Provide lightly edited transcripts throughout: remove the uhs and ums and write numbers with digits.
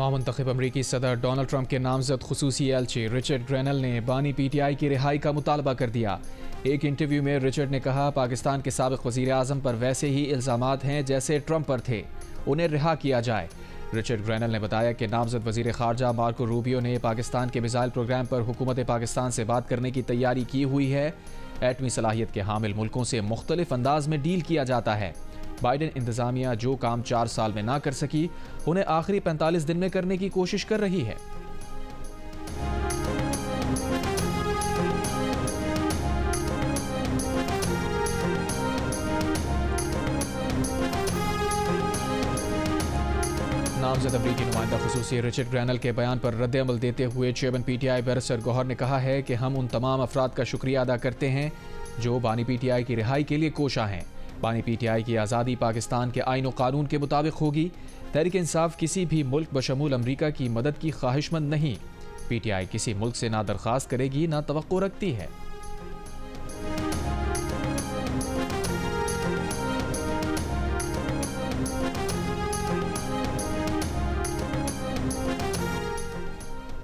नौमुंतखब अमरीकी सदर Donald Trump के नामजद खुसूसी एलची रिचर्ड ग्रेनल ने बानी PTI की रिहाई का मुतालबा कर दिया। एक इंटरव्यू में रिचर्ड ने कहा, पाकिस्तान के साबिक वज़ीर आज़म पर वैसे ही इल्ज़ामात हैं जैसे ट्रंप पर थे, उन्हें रिहा किया जाए। रिचर्ड ग्रेनल ने बताया कि नामजद वज़ीर ख़ारजा मार्को रूबियो ने पाकिस्तान के मिसाइल प्रोग्राम पर हुकूमत पाकिस्तान से बात करने की तैयारी की हुई है। एटमी सलाहियत के हामिल मुल्कों से मुख्तलिफ अंदाज में डील किया जाता है। बाइडेन इंतज़ामिया जो काम 4 साल में ना कर सकी, उन्हें आखिरी 45 दिन में करने की कोशिश कर रही है। नामजद अमरीकी नुमाइंदा खुसूसी रिचर्ड ग्रेनल के बयान पर रद्द-ए-अमल देते हुए चेयरमैन PTI बैरिस्टर गौहर ने कहा है कि हम उन तमाम अफराद का शुक्रिया अदा करते हैं जो बानी PTI की रिहाई के लिए कोशा हैं। बानी PTI की आज़ादी पाकिस्तान के आईन और कानून के मुताबिक होगी। तहरीक इंसाफ किसी भी मुल्क बशमूल अमरीका की मदद की ख्वाहिशमंद नहीं। PTI किसी मुल्क से ना दरख्वास्त करेगी ना तवक्को रखती है।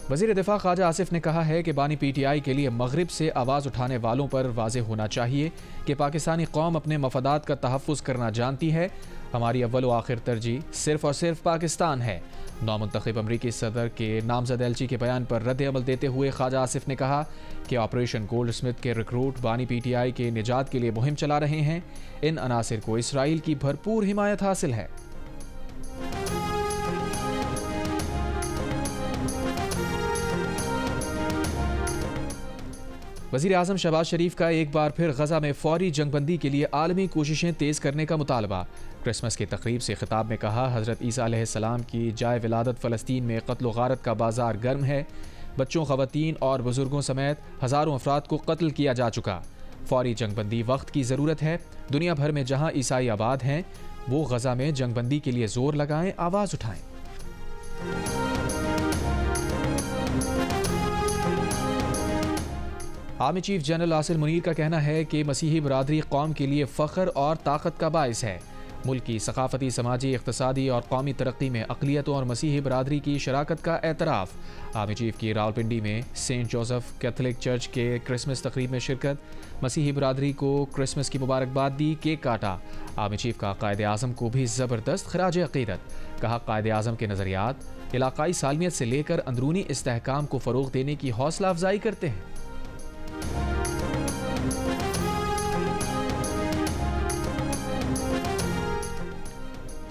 वज़ीर दिफा ख्वाजा आसिफ ने कहा है कि बानी PTI के लिए मगरिब से आवाज़ उठाने वालों पर वाज़ेह होना चाहिए कि पाकिस्तानी कौम अपने मफादात का तहफ़्फ़ुज़ करना जानती है। हमारी अव्वल व आखिर तरजीह सिर्फ़ और सिर्फ पाकिस्तान है। नौमुंतखब अमरीकी सदर के नामजद एलची के बयान पर रद्द-ए-अमल देते हुए ख्वाजा आसिफ ने कहा कि ऑपरेशन गोल्ड स्मिथ के रिक्रूट बानी PTI के निजात के लिए मुहिम चला रहे हैं। इन अनासिर को इसराइल की भरपूर हिमायत हासिल है। वज़ीर आज़म शहबाज शरीफ का एक बार फिर गज़ा में फौरी जंगबंदी के लिए आलमी कोशिशें तेज़ करने का मुतालबा। क्रिसमस की तकरीब से खिताब में कहा, हज़रत ईसा अलैहिस्सलाम की जाए विलादत फ़लस्तीन में क़त्ल गारत का बाजार गर्म है। बच्चों, ख़वातीन और बुज़ुर्गों समेत हज़ारों अफराद को कत्ल किया जा चुका। फौरी जंगबंदी वक्त की ज़रूरत है। दुनिया भर में जहाँ ईसाई आबाद हैं वो गज़ा में जंगबंदी के लिए ज़ोर लगाएं, आवाज़ उठाएं। आर्मी चीफ जनरल आसिल मुनीर का कहना है कि मसीही बरादरी कौम के लिए फ़ख्र और ताकत का बाइस है। मुल्क की सकाफती, समाजी, इक़्तिसादी और कौमी तरक्की में अक़लियतों और मसीही बरादरी की शराकत का एतराफ़। आर्मी चीफ की रावलपिंडी में सेंट जोसेफ कैथलिक चर्च के क्रिसमस तकरीब में शिरकत। मसीही बरादरी को क्रिसमस की मुबारकबाद दी, केक काटा। आर्मी चीफ का कायदे आज़म को भी ज़बरदस्त खराज अक़ीदत। कहा, कायदे आज़म के नज़रियात इलाक़ाई सालमियत से लेकर अंदरूनी इस्तेहकाम को फ़रोग़ देने की हौसला अफजाई करते हैं।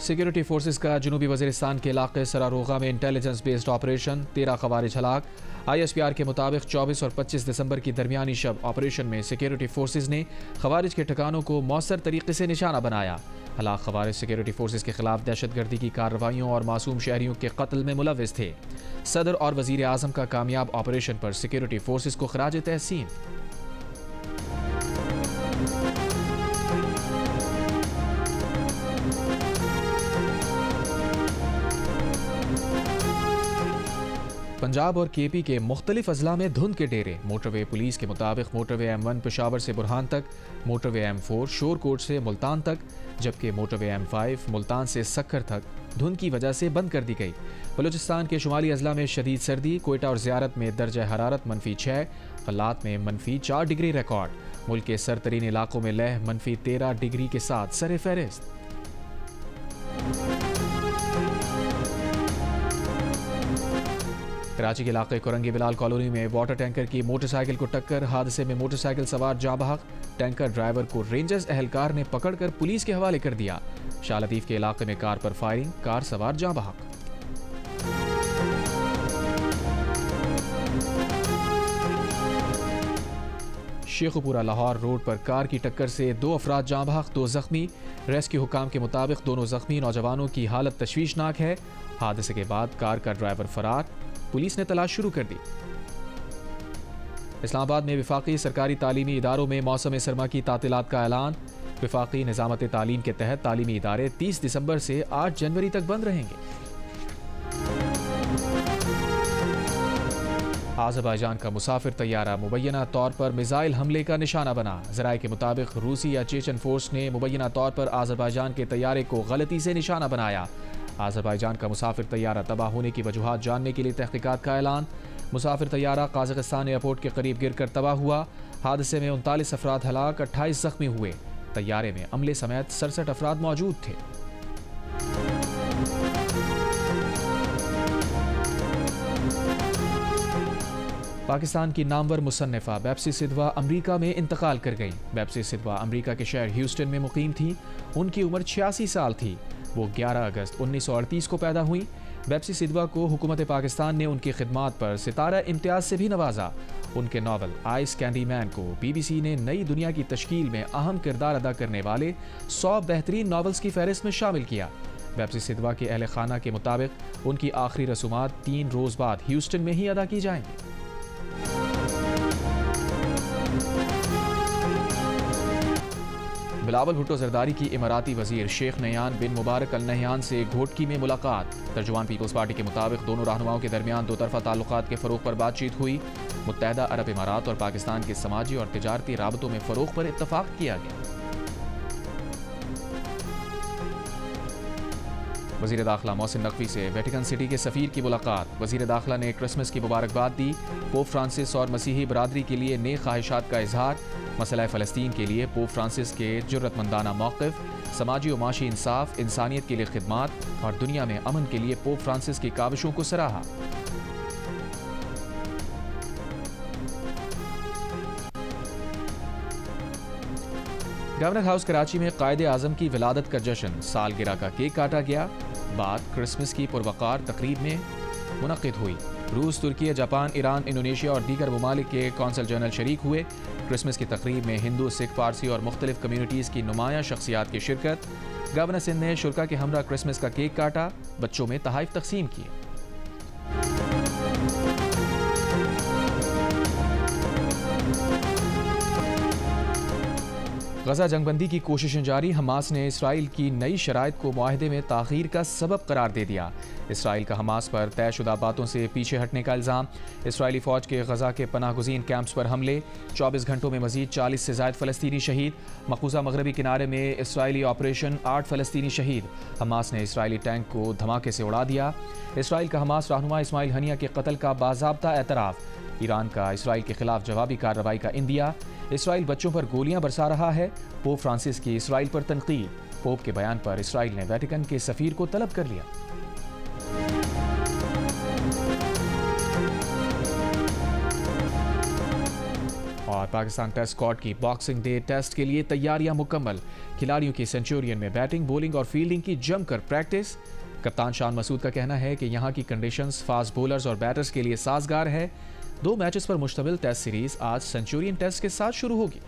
सिक्योरिटी फोर्सेस का जनूबी वज़ीरिस्तान के इलाके सरारोगा में इंटेलिजेंस बेस्ड ऑपरेशन, 13 खवारिज हलाक। ISPR के मुताबिक 24 और 25 दिसंबर की दरमियानी शब ऑपरेशन में सिक्योरिटी फोर्सेस ने खवारिज के ठिकानों को मौसर तरीके से निशाना बनाया। हलाक खवारिज सिक्योरिटी फोर्सेस के खिलाफ दहशतगर्दी की कार्रवाइयों और मासूम शहरियों के कत्ल में मुलव्विस थे। सदर और वज़ीर आज़म का कामयाब ऑपरेशन पर सिक्योरिटी फोर्सेस को खराज तहसीन। पंजाब और KP के मुख्तलिफ अजला में धुंध के डेरे। मोटरवे पुलिस के मुताबिक मोटरवे M1 पेशावर से बुरहान तक, मोटरवे M4 शोरकोट से मुल्तान तक, जबकि मोटरवे M5 मुल्तान से सक्खर तक धुंध की वजह से बंद कर दी गई। बलूचिस्तान के शुमाली अजला में शदीद सर्दी। कोयटा और ज़ियारत में दर्जा हरारत -6, क़ल्लात में -4 डिग्री रिकॉर्ड। मुल्क के सरतरीन इलाकों में लह -13 डिग्री के साथ सर फहरिस्त। कराची के इलाके कुरंगी बिलाल कॉलोनी में वाटर टैंकर की मोटरसाइकिल को टक्कर। हादसे में मोटरसाइकिल सवार जाँ बहक। टैंकर ड्राइवर को रेंजर्स एहलकार ने पकड़कर पुलिस के हवाले कर दिया। शाह लतीफ के इलाके में कार पर फायरिंग, कार सवार जाँ बहक। शेखुपुरा लाहौर रोड पर कार की टक्कर से 2 अफराद जाँ बहक, 2 जख्मी। रेस्क्यू हुकाम के मुताबिक दोनों जख्मी नौजवानों की हालत तशवीशनाक है। हादसे के बाद कार का ड्राइवर फरार, पुलिस ने तलाश शुरू कर दी। इस्लामाबाद में विफाकी सरकारी तालीमी इदारों में मौसम सरमा की तातीलात का ऐलान। विफाकी निज़ामत तालीम के तहत तालीमी इदारे 30 दिसंबर से 8 जनवरी तक बंद रहेंगे। आज़रबाईजान का मुसाफिर तैयारा मुबैना तौर पर मिसाइल हमले का निशाना बना। ज़राए के मुताबिक रूसी या चेचन फोर्स ने मुबैना तौर पर आज़रबाईजान के तैयारे को गलती से निशाना बनाया। आज़रबाईजान का मुसाफिर तैयारा तबाह होने की वजूहात जानने के लिए तहकीकात का ऐलान। मुसाफिर तैयारा काज़ाकिस्तान एयरपोर्ट के करीब गिरकर तबाह हुआ। हादसे में 39 अफराद हलाक, 28 जख्मी हुए। तैयारे में अमले समेत 67 अफराद मौजूद थे। पाकिस्तान की नामवर मुसन्निफा बेप्सी सिद्धवा अमरीका में इंतकाल कर गईं। बेप्सी सिद्धवा अमरीका के शहर ह्यूस्टन में मुकीम थी। उनकी उम्र 86 साल थी। वो 11 अगस्त 1938 को पैदा हुई। बेप्सी सिद्धवा को हुकूमत पाकिस्तान ने उनकी खिदमात पर सितारा इम्तियाज से भी नवाजा। उनके नावल आइस कैंडी मैन को BBC ने नई दुनिया की तश्कील में अहम किरदार अदा करने वाले 100 बेहतरीन नावल्स की फहरिस्त में शामिल किया। बेप्सी सिद्धवा के अहल खाना के मुताबिक उनकी आखिरी रसूमात 3 रोज़ बाद ह्यूस्टन में ही अदा की जाएंगी। बिलावल भुट्टो जरदारी की इमाराती वजीर शेख नयान बिन मुबारक अल नहयान से घोटकी में मुलाकात। तर्जुमान पीपल्स पार्टी के मुताबिक दोनों रहनुमाओं के दरमियान दो तरफा ताल्लुकात के फ़रोग़ पर बातचीत हुई। मुत्तहदा अरब इमारात और पाकिस्तान के समाजी और तिजारती राबतों में फ़रोग़ पर इत्तफ़ाक़ किया गया। वज़ीर दाखिला मोहसिन नकवी से वेटिकन सिटी के सफ़ीर की मुलाकात। वज़ीर दाखिला ने क्रिसमस की मुबारकबाद दी। पोप फ्रांसिस और मसीही बरादरी के लिए नेक ख्वाहिशात का इजहार। मसला फ़लस्तीन के लिए पोप फ्रांसिस के जुर्रतमंदाना मौक़िफ़, समाजी और माशी इंसाफ, इंसानियत के लिए खिदमात और दुनिया में अमन के लिए पोप फ्रांसिस की काविशों को सराहा। गवर्नर हाउस कराची में कायदे आज़म की विलादत का जश्न, सालगिरह का केक काटा गया। बात क्रिसमस की पुरवकार तकरीब में मुनक़िद हुई। रूस, तुर्की, जापान, ईरान, इंडोनेशिया और दीगर ममालिक के कौंसल जनरल शरीक हुए। क्रिसमस की तकरीब में हिंदू, सिख, पारसी और मुख्तलिफ कम्यूनिटीज़ की नुमाया शख्सियात की शिरकत। गवर्नर सिंध ने शुरा के हमरा क्रिसमस का केक काटा, बच्चों में तोहफ़े तकसीम किए। गजा जंगबंदी की कोशिशें जारी। हमास ने इसराइल की नई शराइत को मुआहदे में ताख़ीर का सबब करार दे दिया। इसराइल का हमास पर तयशुदा बातों से पीछे हटने का इल्ज़ाम। इसराइली फ़ौज के गजा के पनाहगुज़ीन कैंप्स पर हमले। 24 घंटों में मज़ीद 40 से ज़ायद फ़लस्तीनी शहीद। मक़बूज़ा मगरबी किनारे में इसराइली ऑपरेशन, 8 फ़लस्तीनी शहीद। हमास ने इसराइली टैंक को धमाके से उड़ा दिया। इसराइल का हमास रहनुमा इस्माइल हनिया के कत्ल का बाज़ाब्ता एतराफ़। ईरान का इसराइल के खिलाफ जवाबी कार्रवाई का इंदिया। इसराइल बच्चों पर गोलियां बरसा रहा है। पोप फ्रांसिस की इसराइल पर तनकीद। पोप के बयान पर इसराइल ने वेटिकन के सफ़ीर को तलब कर लिया। और पाकिस्तान टेस्ट स्क्वाड की बॉक्सिंग डे टेस्ट के लिए तैयारियां मुकम्मल। खिलाड़ियों की सेंचुरियन में बैटिंग, बॉलिंग और फील्डिंग की जमकर प्रैक्टिस। कप्तान शान मसूद का कहना है कि यहाँ की कंडीशंस फास्ट बॉलर्स और बैटर्स के लिए साजगार है। 2 मैचेस पर मुश्तमिल टेस्ट सीरीज आज सेंचुरियन टेस्ट के साथ शुरू होगी।